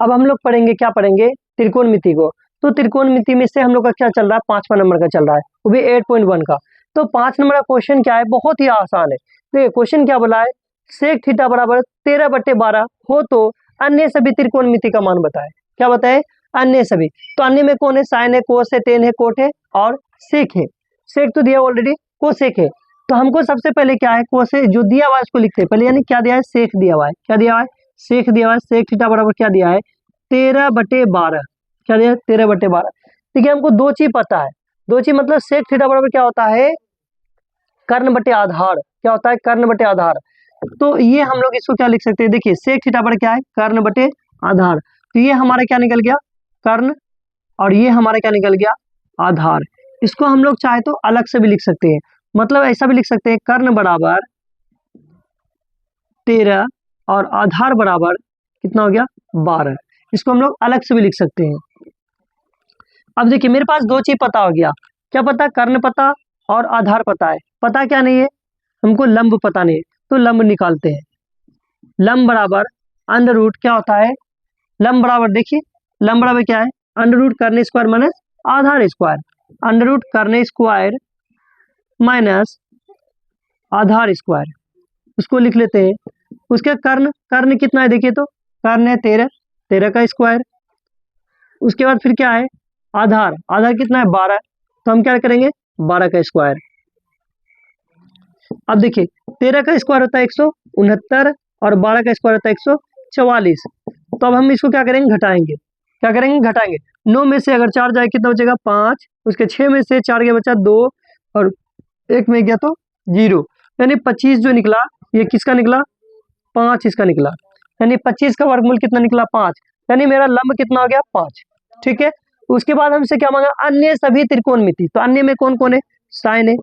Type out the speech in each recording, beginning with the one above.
अब हम लोग पढ़ेंगे, क्या पढ़ेंगे, त्रिकोणमिति को। तो त्रिकोणमिति में से हम लोग का क्या चल रहा है, 5वां नंबर का चल रहा है, वो भी 8.1 का। तो 5 नंबर का क्वेश्चन क्या है, बहुत ही आसान है। देखिए क्वेश्चन क्या बोला है, सेक थीटा बराबर 13/12 हो तो अन्य सभी त्रिकोणमिति का मान बताए। क्या बताए, अन्य सभी। तो अन्य में कौन है, साइन है, कोस है, टेन है, कोट है और सेक है। सेक तो दिया ऑलरेडी, कोसेक है। तो हमको सबसे पहले क्या है, कोसे जो दिया हुआ है उसको लिखते हैं पहले, यानी क्या दिया है, सेक दिया हुआ है। क्या दिया हुआ है, सेक दिया हुआ है। सेक थीटा बराबर क्या दिया है, 13/12। क्या दिया है, 13/12। देखिए हमको दो चीज पता है, दो चीज मतलब सेक थीटा बराबर क्या होता है, कर्ण बटे आधार। क्या होता है, कर्ण बटे आधार। तो ये हम लोग इसको क्या लिख सकते हैं, देखिए सेक थीटा बराबर क्या है, कर्ण बटे आधार। तो ये हमारा क्या निकल गया, कर्ण, और ये हमारा क्या निकल गया, आधार। इसको हम लोग चाहे तो अलग से भी लिख सकते हैं, मतलब ऐसा भी लिख सकते हैं, कर्ण बराबर 13 और आधार बराबर कितना हो गया, 12। इसको हम लोग अलग से भी लिख सकते हैं। अब देखिए मेरे पास दो चीज पता हो गया, क्या पता, कर्ण पता और आधार पता है। पता क्या नहीं है, हमको लंब पता नहीं है। तो लंब निकालते हैं। लंब बराबर अंडर रूट क्या होता है, लंब बराबर देखिए, लंब बराबर क्या है, अंडर रूट कर्ण स्क्वायर माइनस आधार स्क्वायर। अंडर रूट कर्ण स्क्वायर माइनस आधार स्क्वायर, उसको लिख लेते हैं। उसके कर्ण, कर्ण कितना है देखिए, तो कर्ण है 13, 13 का स्क्वायर। उसके बाद फिर क्या है, आधार, आधार कितना है 12। तो हम क्या करेंगे, 12 का स्क्वायर। अब देखिए 13 का स्क्वायर होता है 169 और 12 का स्क्वायर होता है 144। तो अब हम इसको क्या करेंगे, घटाएंगे। क्या करेंगे, घटाएंगे। 9 में से अगर 4 जाए कितना बचेगा, 5। उसके 6 में से 4 गया बचा 2 और 1 में गया तो 0, यानी 25 जो निकला, ये किसका निकला, 5 इसका निकला। यानी 25 का वर्गमूल कितना निकला, 5। यानी मेरा लंब कितना हो गया, 5। ठीक है। उसके बाद हमसे क्या मांगा, अन्य सभी त्रिकोणमिति। तो अन्य में कौन कौन है, साइन है,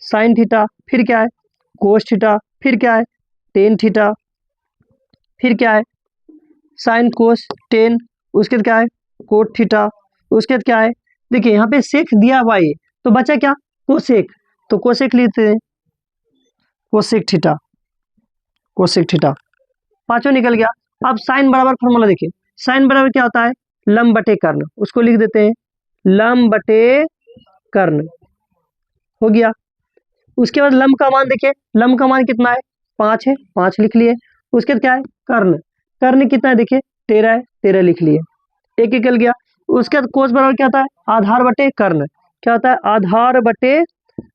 साइन थीटा, फिर क्या है, कोस थीटा, फिर क्या है, टेन थीटा, फिर क्या है, साइन कोस टेन, उसके बाद क्या है, कोट थीटा, उसके बाद क्या है, देखिए यहाँ पे सेक दिया हुआ है, तो बचा क्या, कोसेक। तो कोसेक लेते हैं, कोसेक थीटा, कोसेक थीटा, पांचों निकल गया। अब साइन बराबर फॉर्मूला देखिए, साइन बराबर क्या होता है, लंब बटे कर्ण, उसको लिख देते हैं, लंब बटे कर्ण, हो गया। उसके बाद लंब का मान देखिए, लंब का मान कितना है, 5 है, 5 लिख लिए। उसके बाद क्या है, कर्ण, कर्ण कितना है देखिए, 13 है, 13 लिख लिए, एक निकल गया। उसके बाद कोस बराबर क्या होता है, आधार बटे कर्ण। क्या होता है, आधार बटे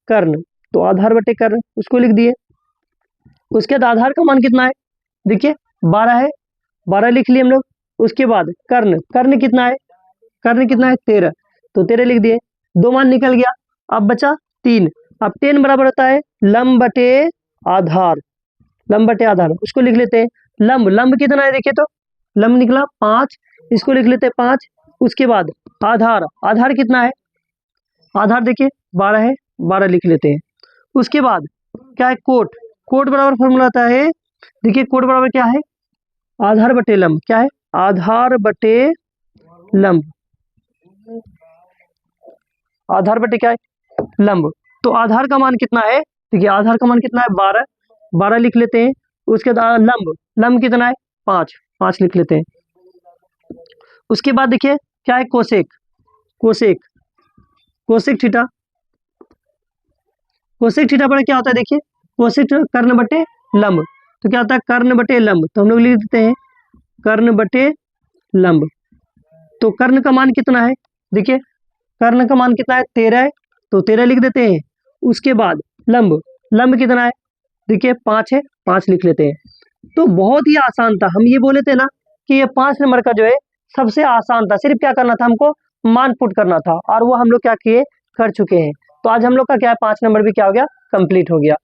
कर्ण, तो आधार बटे कर्ण उसको लिख दिए। उसके बाद आधार का मान कितना है, देखिए 12 है, 12 लिख लिए हम लोग। उसके बाद कर्ण, कर्ण कितना है, कर्ण कितना है 13, तो 13 लिख दिए, 2 मान निकल गया। अब बचा 3। अब 10 बराबर होता है लंब बटे आधार, लंब बटे आधार, उसको लिख लेते हैं। लंब, लंब कितना है देखिए, तो लंब निकला 5, इसको लिख लेते हैं 5। उसके बाद आधार, आधार कितना है, आधार देखिए 12 है, 12 लिख लेते हैं। उसके बाद क्या है, कोट, कोट बराबर फॉर्मूला आता है, देखिए कोट बराबर क्या है, आधार बटे लंब। क्या है, आधार बटे लंब, आधार बटे क्या है, लंब। तो आधार का मान कितना है, देखिए आधार का मान कितना है 12, 12 लिख लेते हैं। उसके बाद लंब, लंब कितना है 5, 5 लिख लेते हैं। उसके बाद देखिए क्या है, cosec, cosec, cosec theta, cosec theta पर क्या होता है देखिए, कोसेक कर्ण बटे लंब। तो क्या होता है, कर्ण बटे लंब, तो हम लोग लिख देते हैं कर्ण बटे लंब। तो कर्ण का मान कितना है, देखिए कर्ण का मान कितना है 13 है, तो 13 लिख देते हैं। उसके बाद लंब, लंब कितना है देखिए 5 है, 5 लिख लेते हैं। तो बहुत ही आसान था, हम ये बोले थे ना कि ये 5 नंबर का जो है सबसे आसान था, सिर्फ क्या करना था, हमको मान पुट करना था, और वो हम लोग क्या किए, कर चुके हैं। तो आज हम लोग का क्या है, 5 नंबर भी क्या हो गया, कंप्लीट हो गया।